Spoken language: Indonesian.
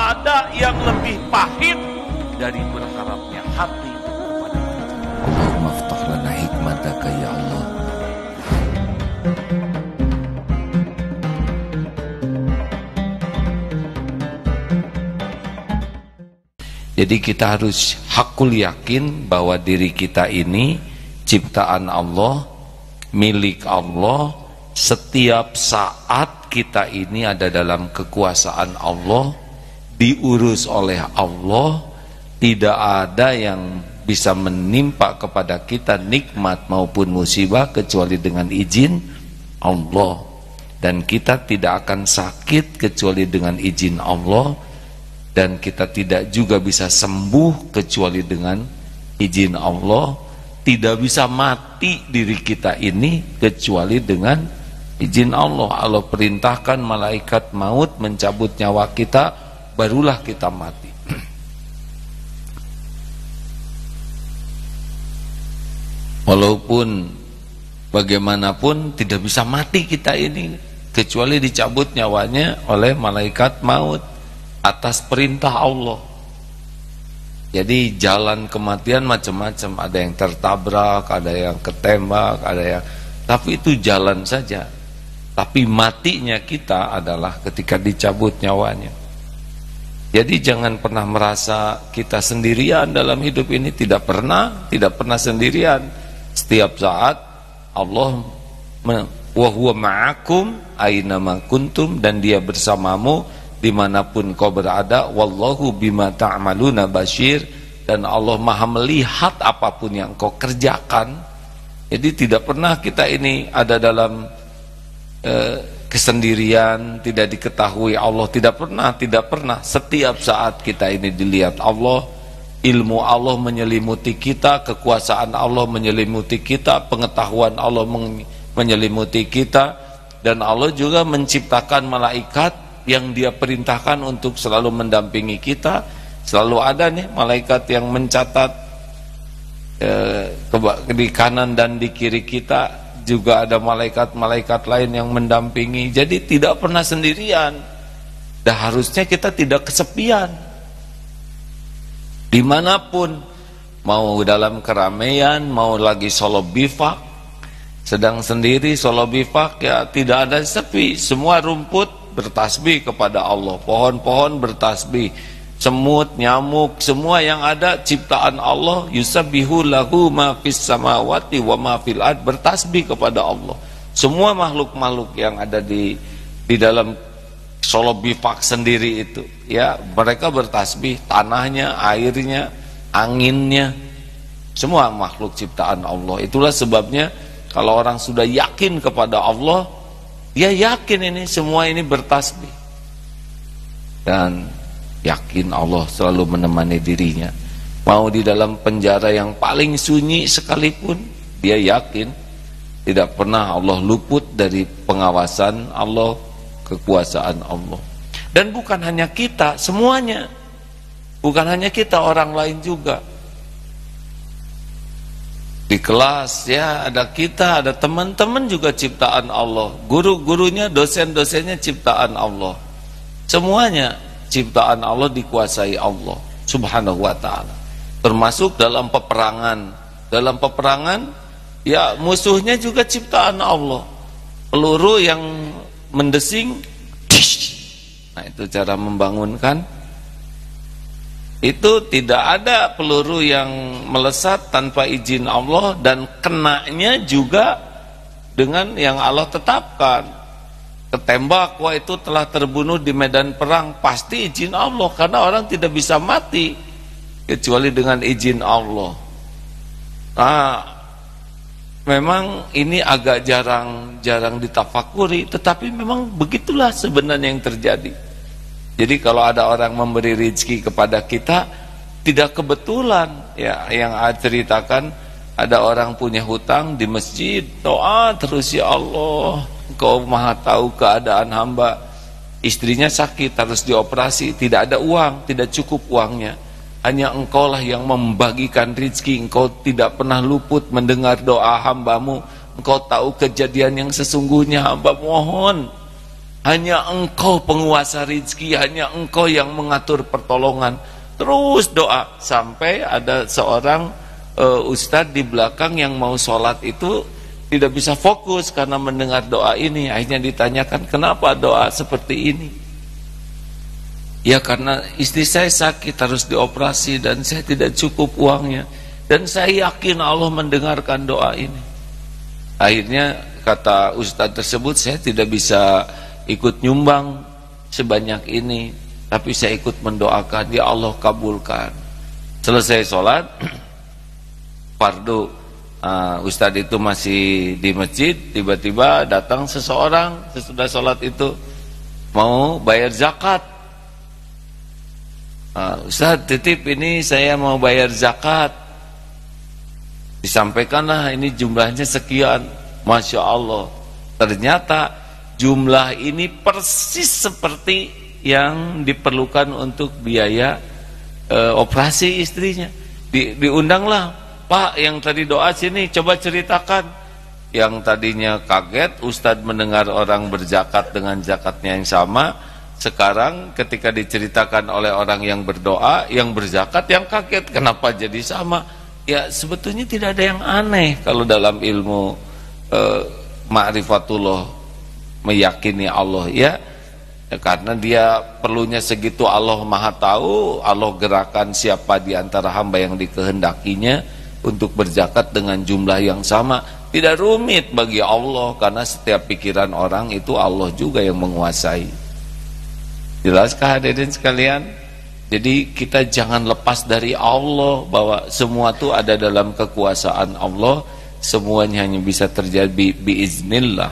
ada yang lebih pahit dari berharapnya hati kepada Allah. Allahumma aftah lana hikmataka ya Allah. Jadi kita harus hakul yakin bahwa diri kita ini ciptaan Allah, milik Allah. Setiap saat kita ini ada dalam kekuasaan Allah, diurus oleh Allah. Tidak ada yang bisa menimpa kepada kita nikmat maupun musibah kecuali dengan izin Allah. Dan kita tidak akan sakit kecuali dengan izin Allah. Dan kita tidak juga bisa sembuh kecuali dengan izin Allah. Tidak bisa mati diri kita ini kecuali dengan izin Allah. Allah perintahkan malaikat maut mencabut nyawa kita, barulah kita mati. Walaupun bagaimanapun tidak bisa mati kita ini kecuali dicabut nyawanya oleh malaikat maut atas perintah Allah. Jadi jalan kematian macam-macam, ada yang tertabrak, ada yang ketembak, ada yang, tapi itu jalan saja. Tapi matinya kita adalah ketika dicabut nyawanya. Jadi jangan pernah merasa kita sendirian dalam hidup ini. Tidak pernah sendirian. Setiap saat Allah wa huwa ma'akum aina ma kuntum, dan Dia bersamamu dimanapun kau berada. Wallahu bima ta'maluna basyir, dan Allah maha melihat apapun yang kau kerjakan. Jadi tidak pernah kita ini ada dalam kesendirian, tidak diketahui Allah. Tidak pernah. Setiap saat kita ini dilihat Allah. Ilmu Allah menyelimuti kita, kekuasaan Allah menyelimuti kita, pengetahuan Allah menyelimuti kita. Dan Allah juga menciptakan malaikat yang Dia perintahkan untuk selalu mendampingi kita. Selalu ada nih malaikat yang mencatat di kanan dan di kiri kita. Juga ada malaikat-malaikat lain yang mendampingi. Jadi tidak pernah sendirian. Dan harusnya kita tidak kesepian dimanapun, mau dalam keramaian, mau lagi sholat bifak, sedang sendiri sholat bifak, ya tidak ada sepi. Semua rumput bertasbih kepada Allah, pohon-pohon bertasbih, semut, nyamuk, semua yang ada ciptaan Allah. Yusabbihu lahu ma fis samawati wa ma fil ard, bertasbih kepada Allah. Semua makhluk-makhluk yang ada di dalam Solobifak sendiri itu, ya, mereka bertasbih, tanahnya, airnya, anginnya, semua makhluk ciptaan Allah. Itulah sebabnya kalau orang sudah yakin kepada Allah, dia yakin ini semua ini bertasbih, dan yakin Allah selalu menemani dirinya. Mau di dalam penjara yang paling sunyi sekalipun, dia yakin tidak pernah Allah luput dari pengawasan Allah, kekuasaan Allah. Dan bukan hanya kita, semuanya. Bukan hanya kita, orang lain juga. Di kelas ya ada kita, ada teman-teman juga ciptaan Allah. Guru-gurunya, dosen-dosennya ciptaan Allah. Semuanya ciptaan Allah, dikuasai Allah Subhanahu wa ta'ala. Termasuk dalam peperangan. Dalam peperangan ya musuhnya juga ciptaan Allah. Peluru yang mendesing, nah itu cara membangunkan. Itu tidak ada peluru yang melesat tanpa izin Allah, dan kenanya juga dengan yang Allah tetapkan. Ketembak, wah itu telah terbunuh di medan perang, pasti izin Allah, karena orang tidak bisa mati kecuali dengan izin Allah. Nah, memang ini agak jarang ditafakuri, tetapi memang begitulah sebenarnya yang terjadi. Jadi kalau ada orang memberi rezeki kepada kita, tidak kebetulan. Ya, yang ceritakan ada orang punya hutang di masjid, doa terus, ya Allah, Engkau maha tahu keadaan hamba. Istrinya sakit, harus dioperasi, tidak ada uang, tidak cukup uangnya. Hanya Engkau lah yang membagikan rezeki. Engkau tidak pernah luput mendengar doa hambamu. Engkau tahu kejadian yang sesungguhnya, hamba mohon hanya Engkau penguasa rizki, hanya Engkau yang mengatur pertolongan. Terus doa sampai ada seorang ustadz di belakang yang mau sholat itu tidak bisa fokus karena mendengar doa ini. Akhirnya ditanyakan, kenapa doa seperti ini? Ya karena istri saya sakit, harus dioperasi dan saya tidak cukup uangnya, dan saya yakin Allah mendengarkan doa ini. Akhirnya kata ustadz tersebut, saya tidak bisa ikut nyumbang sebanyak ini, tapi saya ikut mendoakan, ya Allah kabulkan. Selesai sholat fardu, ustadz itu masih di masjid, tiba-tiba datang seseorang sesudah sholat itu mau bayar zakat. Ustadz titip ini, saya mau bayar zakat. Disampaikanlah ini jumlahnya sekian. Masya Allah, ternyata jumlah ini persis seperti yang diperlukan untuk biaya operasi istrinya. Diundanglah, Pak yang tadi doa sini, coba ceritakan. Yang tadinya kaget ustadz mendengar orang berzakat dengan zakatnya yang sama, sekarang ketika diceritakan oleh orang yang berdoa, yang berzakat yang kaget, kenapa jadi sama? Ya sebetulnya tidak ada yang aneh kalau dalam ilmu ma'rifatullah, meyakini Allah, ya karena dia perlunya segitu. Allah maha tahu, Allah gerakan siapa di antara hamba yang dikehendakinya untuk berzakat dengan jumlah yang sama. Tidak rumit bagi Allah, karena setiap pikiran orang itu Allah juga yang menguasai. Jelaskah hadirin sekalian? Jadi kita jangan lepas dari Allah, bahwa semua itu ada dalam kekuasaan Allah. Semuanya hanya bisa terjadi biiznillah.